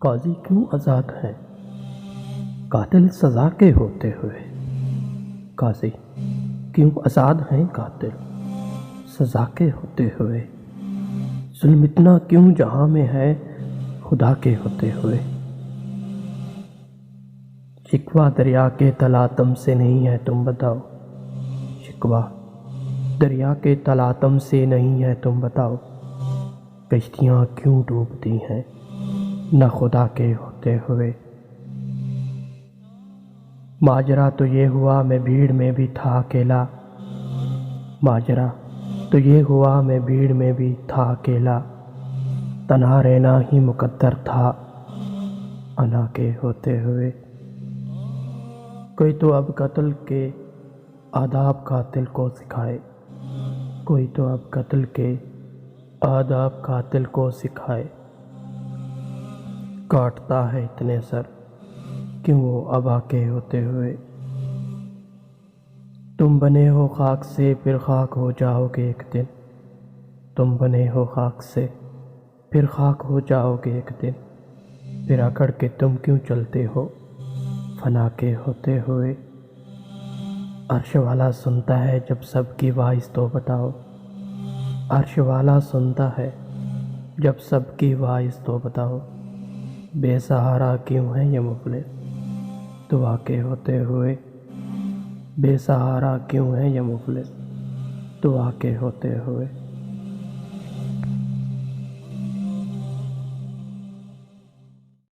قاضی کیوں آزاد ہیں قاتل سزا کے ہوتے ہوئے؟ قاضی کیوں آزاد ہیں قاتل سزا کے ہوتے ہوئے؟ ظلم اتنا کیوں جہاں میں ہے خدا کے ہوتے ہوئے؟ شکوہ دریا کے تلاطم سے نہیں ہے تم بتاؤ، شکوہ دریا کے تلاطم سے نہیں ہے تم بتاؤ، کشتیاں کیوں ڈوبتی ہیں نہ خدا کے ہوتے ہوئے؟ ماجرا تو یہ ہوا میں بھیڑ میں بھی تھا اکیلا، ماجرا تو یہ ہوا میں بھیڑ میں بھی تھا اکیلا، تنہا رہنا ہی مقدر تھا انا کے ہوتے ہوئے۔ کوئی تو اب قتل کے آداب قاتل کو سکھائے، کوئی تو اب قتل کے آداب قاتل کو سکھائے، کاٹتا ہے اتنے سر کیوں وہ ابا کے ہوتے ہوئے؟ تم بنے ہو خاک سے پھر خاک ہو جاؤ گے ایک دن، تم بنے ہو خاک سے پھر خاک ہو جاؤ گے ایک دن، پھر اکڑ کے تم کیوں چلتے ہو فنا کے ہوتے ہوئے؟ عرش والا سنتا ہے جب سب کی وائس تو بتاؤ، عرش والا سنتا ہے جب سب کی وائس تو بتاؤ، بے سہارا کیوں ہے یہ مفلس دعا کے ہوتے ہوئے؟ بے سہارا کیوں ہے یہ مفلس دعا کے ہوتے ہوئے؟